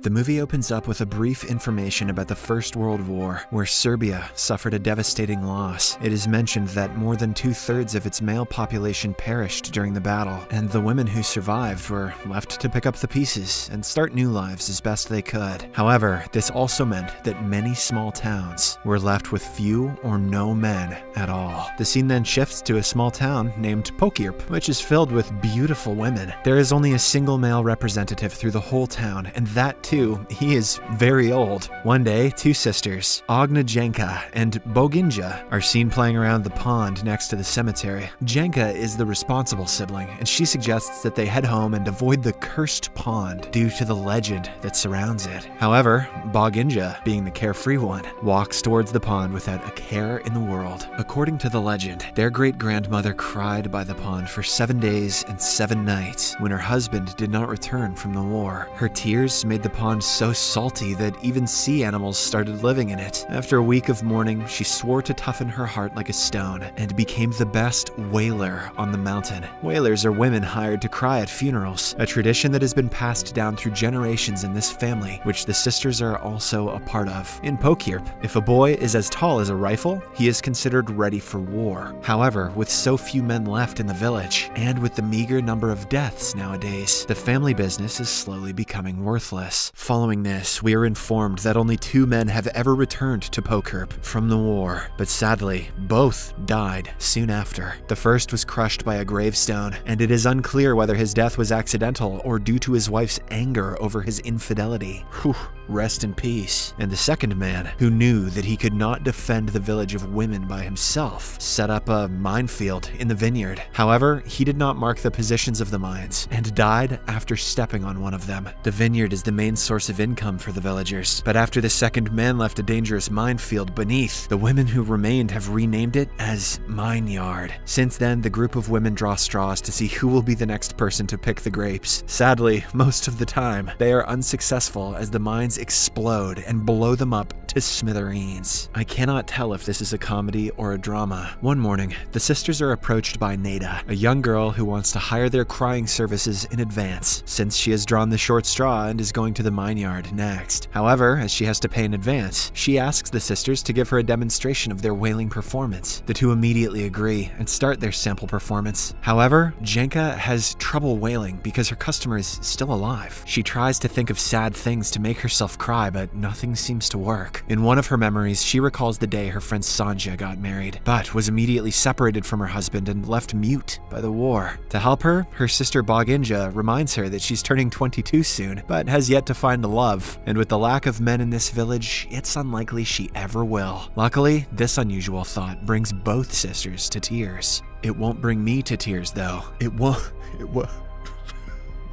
The movie opens up with a brief information about the First World War, where Serbia suffered a devastating loss. It is mentioned that more than 2/3 of its male population perished during the battle, and the women who survived were left to pick up the pieces and start new lives as best they could. However, this also meant that many small towns were left with few or no men at all. The scene then shifts to a small town named Pokirp, which is filled with beautiful women. There is only a single male representative through the whole town, and that too, he is very old. One day, two sisters, Ognjenka and Boginja, are seen playing around the pond next to the cemetery. Jenka is the responsible sibling, and she suggests that they head home and avoid the cursed pond due to the legend that surrounds it. However, Boginja, being the carefree one, walks towards the pond without a care in the world. According to the legend, their great-grandmother cried by the pond for 7 days and 7 nights when her husband did not return from the war. Her tears made the pond so salty that even sea animals started living in it. After a week of mourning, she swore to toughen her heart like a stone and became the best wailer on the mountain. Wailers are women hired to cry at funerals, a tradition that has been passed down through generations in this family, which the sisters are also a part of. In Pokirp, if a boy is as tall as a rifle, he is considered ready for war. However, with so few men left in the village, and with the meager number of deaths nowadays, the family business is slowly becoming worthless. Following this, we are informed that only 2 men have ever returned to Pokirp from the war, but sadly, both died soon after. The first was crushed by a gravestone, and it is unclear whether his death was accidental or due to his wife's anger over his infidelity. Whew, rest in peace. And the second man, who knew that he could not defend the village of women by himself, set up a minefield in the vineyard. However, he did not mark the positions of the mines, and died after stepping on one of them. The vineyard is the main source of income for the villagers, but after the second man left a dangerous minefield beneath, the women who remained have renamed it as Mine Yard. Since then, the group of women draw straws to see who will be the next person to pick the grapes. Sadly, most of the time, they are unsuccessful as the mines explode and blow them up to smithereens. I cannot tell if this is a comedy or a drama. One morning, the sisters are approached by Nada, a young girl who wants to hire their crying services in advance, since she has drawn the short straw and is going to the mine yard next. However, as she has to pay in advance, she asks the sisters to give her a demonstration of their wailing performance. The two immediately agree and start their sample performance. However, Jenka has trouble wailing because her customer is still alive. She tries to think of sad things to make herself cry, but nothing seems to work. In one of her memories, she recalls the day her friend Sanja got married, but was immediately separated from her husband and left mute by the war. To help her, her sister Boginja reminds her that she's turning 22 soon, but has yet to find love, and with the lack of men in this village, it's unlikely she ever will. Luckily, this unusual thought brings both sisters to tears. It won't bring me to tears, though. It won't.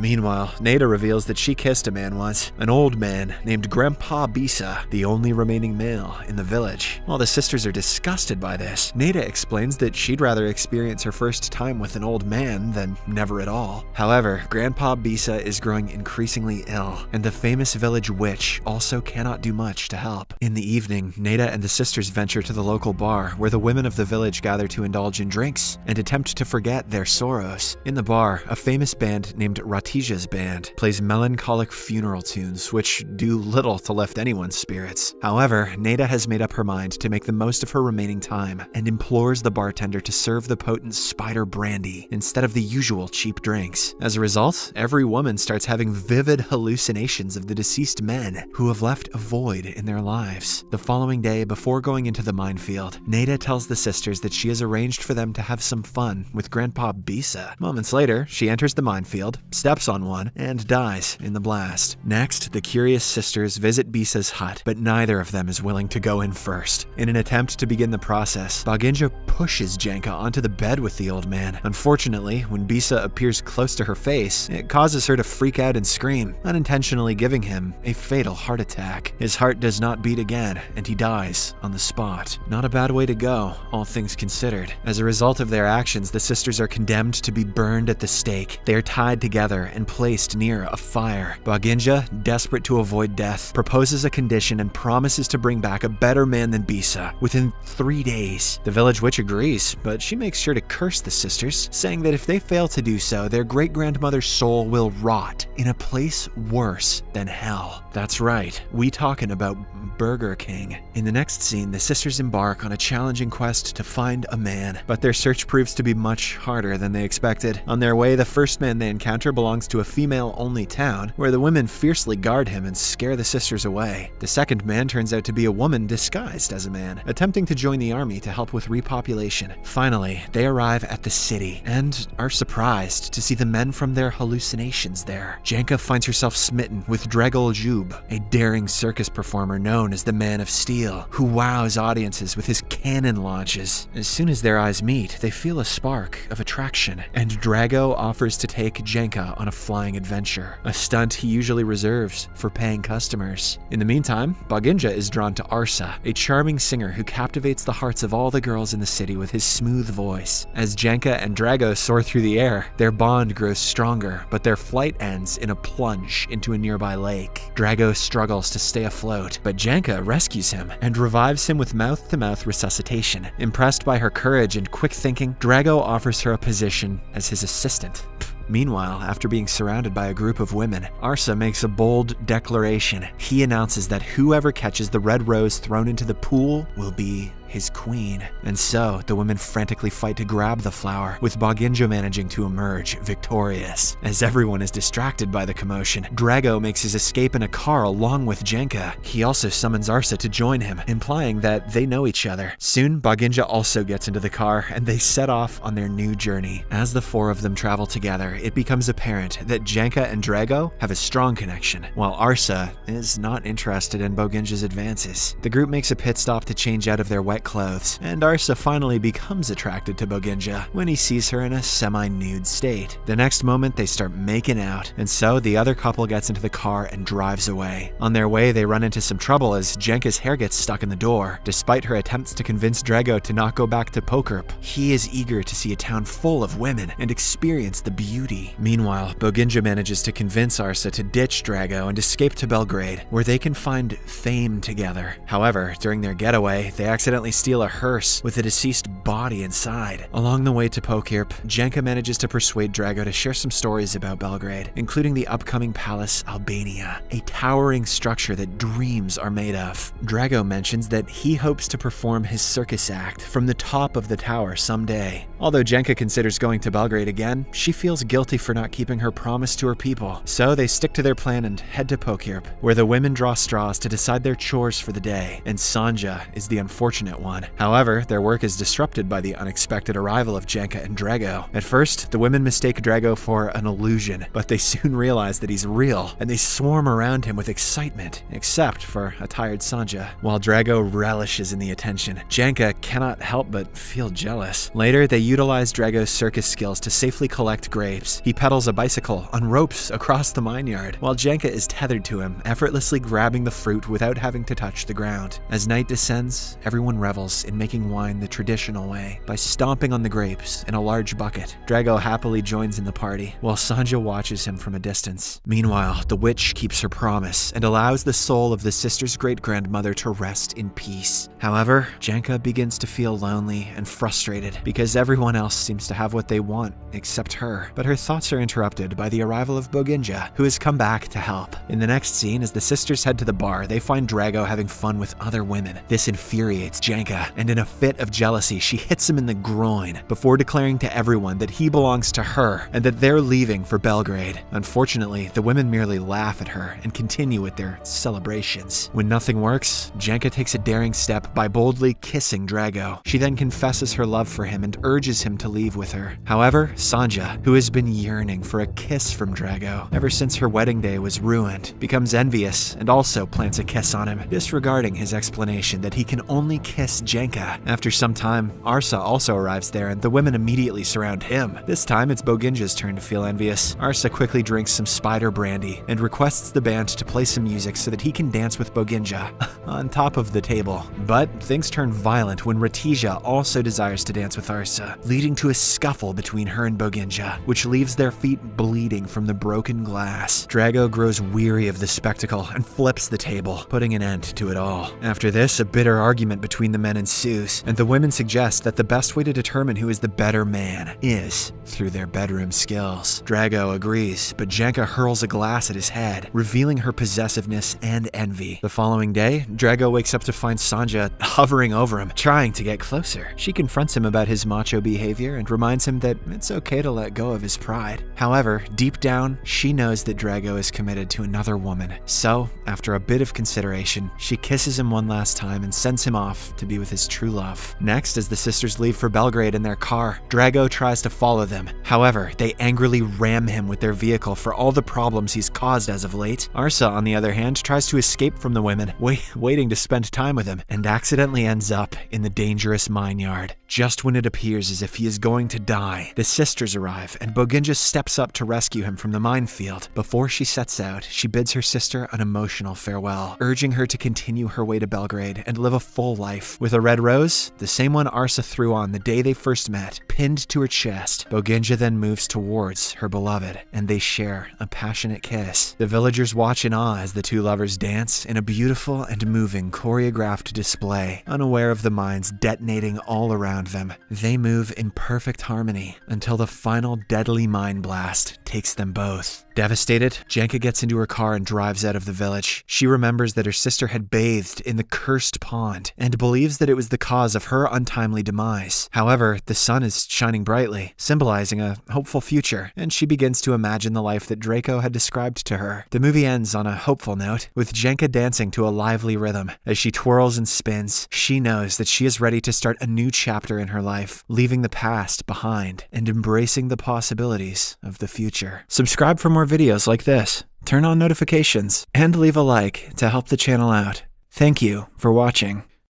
Meanwhile, Nada reveals that she kissed a man once, an old man named Grandpa Bisa, the only remaining male in the village. While the sisters are disgusted by this, Nada explains that she'd rather experience her first time with an old man than never at all. However, Grandpa Bisa is growing increasingly ill, and the famous village witch also cannot do much to help. In the evening, Nada and the sisters venture to the local bar, where the women of the village gather to indulge in drinks and attempt to forget their sorrows. In the bar, a famous band named Tija's band plays melancholic funeral tunes, which do little to lift anyone's spirits. However, Nada has made up her mind to make the most of her remaining time and implores the bartender to serve the potent spider brandy instead of the usual cheap drinks. As a result, every woman starts having vivid hallucinations of the deceased men who have left a void in their lives. The following day, before going into the minefield, Nada tells the sisters that she has arranged for them to have some fun with Grandpa Bisa. Moments later, she enters the minefield, steps on one, and dies in the blast. Next, the curious sisters visit Bisa's hut, but neither of them is willing to go in first. In an attempt to begin the process, Boginja pushes Jenka onto the bed with the old man. Unfortunately, when Bisa appears close to her face, it causes her to freak out and scream, unintentionally giving him a fatal heart attack. His heart does not beat again, and he dies on the spot. Not a bad way to go, all things considered. As a result of their actions, the sisters are condemned to be burned at the stake. They are tied together and placed near a fire. Boginja, desperate to avoid death, proposes a condition and promises to bring back a better man than Bisa within 3 days. The village witch agrees, but she makes sure to curse the sisters, saying that if they fail to do so, their great-grandmother's soul will rot in a place worse than hell. That's right, we talking about Burger King. In the next scene, the sisters embark on a challenging quest to find a man, but their search proves to be much harder than they expected. On their way, the first man they encounter belongs to a female-only town, where the women fiercely guard him and scare the sisters away. The second man turns out to be a woman disguised as a man, attempting to join the army to help with repopulation. Finally, they arrive at the city, and are surprised to see the men from their hallucinations there. Janka finds herself smitten with Dragol Jub, a daring circus performer known as the Man of Steel, who wows audiences with his cannon launches. As soon as their eyes meet, they feel a spark of attraction, and Drago offers to take Janka on a flying adventure, a stunt he usually reserves for paying customers. In the meantime, Boginja is drawn to Arsa, a charming singer who captivates the hearts of all the girls in the city with his smooth voice. As Janka and Drago soar through the air, their bond grows stronger, but their flight ends in a plunge into a nearby lake. Drago struggles to stay afloat, but Janka rescues him and revives him with mouth-to-mouth resuscitation. Impressed by her courage and quick thinking, Drago offers her a position as his assistant. Meanwhile, after being surrounded by a group of women, Arsa makes a bold declaration. He announces that whoever catches the red rose thrown into the pool will be his queen. And so, the women frantically fight to grab the flower, with Boginja managing to emerge victorious. As everyone is distracted by the commotion, Drago makes his escape in a car along with Janka. He also summons Arsa to join him, implying that they know each other. Soon, Boginja also gets into the car, and they set off on their new journey. As the four of them travel together, it becomes apparent that Janka and Drago have a strong connection, while Arsa is not interested in Boginja's advances. The group makes a pit stop to change out of their wet clothes, and Arsa finally becomes attracted to Boginja when he sees her in a semi-nude state. The next moment, they start making out, and so the other couple gets into the car and drives away. On their way, they run into some trouble as Janka's hair gets stuck in the door. Despite her attempts to convince Drago to not go back to Pokerp, he is eager to see a town full of women and experience the beauty. Meanwhile, Boginja manages to convince Arsa to ditch Drago and escape to Belgrade, where they can find fame together. However, during their getaway, they accidentally steal a hearse with a deceased body inside. Along the way to Pokirp, Janka manages to persuade Drago to share some stories about Belgrade, including the upcoming palace Albania, a towering structure that dreams are made of. Drago mentions that he hopes to perform his circus act from the top of the tower someday. Although Janka considers going to Belgrade again, she feels guilty for not keeping her promise to her people. So they stick to their plan and head to Pokirp, where the women draw straws to decide their chores for the day, and Sanja is the unfortunate one. However, their work is disrupted by the unexpected arrival of Janka and Drago. At first, the women mistake Drago for an illusion, but they soon realize that he's real, and they swarm around him with excitement, except for a tired Sanja. While Drago relishes in the attention, Janka cannot help but feel jealous. Later, they utilize Drago's circus skills to safely collect grapes. He pedals a bicycle on ropes across the mineyard, while Janka is tethered to him, effortlessly grabbing the fruit without having to touch the ground. As night descends, everyone revels in making wine the traditional way, by stomping on the grapes in a large bucket. Drago happily joins in the party, while Sanja watches him from a distance. Meanwhile, the witch keeps her promise and allows the soul of the sister's great-grandmother to rest in peace. However, Janka begins to feel lonely and frustrated because everyone else seems to have what they want except her. But her thoughts are interrupted by the arrival of Boginja, who has come back to help. In the next scene, as the sisters head to the bar, they find Drago having fun with other women. This infuriates Janka, and in a fit of jealousy, she hits him in the groin before declaring to everyone that he belongs to her and that they're leaving for Belgrade. Unfortunately, the women merely laugh at her and continue with their celebrations. When nothing works, Janka takes a daring step by boldly kissing Drago. She then confesses her love for him and urges him to leave with her. However, Sanja, who has been yearning for a kiss from Drago ever since her wedding day was ruined, becomes envious and also plants a kiss on him, disregarding his explanation that he can only kiss Miss Jenka. After some time, Arsa also arrives there and the women immediately surround him. This time it's Boginja's turn to feel envious. Arsa quickly drinks some spider brandy and requests the band to play some music so that he can dance with Boginja on top of the table. But things turn violent when Ratija also desires to dance with Arsa, leading to a scuffle between her and Boginja, which leaves their feet bleeding from the broken glass. Drago grows weary of the spectacle and flips the table, putting an end to it all. After this, a bitter argument between the men ensues, and the women suggest that the best way to determine who is the better man is through their bedroom skills. Drago agrees, but Jenka hurls a glass at his head, revealing her possessiveness and envy. The following day, Drago wakes up to find Sanja hovering over him, trying to get closer. She confronts him about his macho behavior and reminds him that it's okay to let go of his pride. However, deep down, she knows that Drago is committed to another woman. So, after a bit of consideration, she kisses him one last time and sends him off to be with his true love. Next, as the sisters leave for Belgrade in their car, Drago tries to follow them. However, they angrily ram him with their vehicle for all the problems he's caused as of late. Arsa, on the other hand, tries to escape from the women, waiting to spend time with him, and accidentally ends up in the dangerous mine yard. Just when it appears as if he is going to die, the sisters arrive, and Boginja steps up to rescue him from the minefield. Before she sets out, she bids her sister an emotional farewell, urging her to continue her way to Belgrade and live a full life. With a red rose, the same one Arsa threw on the day they first met, pinned to her chest, Boginja then moves towards her beloved, and they share a passionate kiss. The villagers watch in awe as the two lovers dance in a beautiful and moving choreographed display, unaware of the mines detonating all around them. They move in perfect harmony until the final deadly mine blast takes them both. Devastated, Jenka gets into her car and drives out of the village. She remembers that her sister had bathed in the cursed pond and believes that it was the cause of her untimely demise. However, the sun is shining brightly, symbolizing a hopeful future, and she begins to imagine the life that Draco had described to her. The movie ends on a hopeful note, with Jenka dancing to a lively rhythm. As she twirls and spins, she knows that she is ready to start a new chapter in her life, leaving the past behind and embracing the possibilities of the future. Subscribe for more videos like this, turn on notifications, and leave a like to help the channel out. Thank you for watching.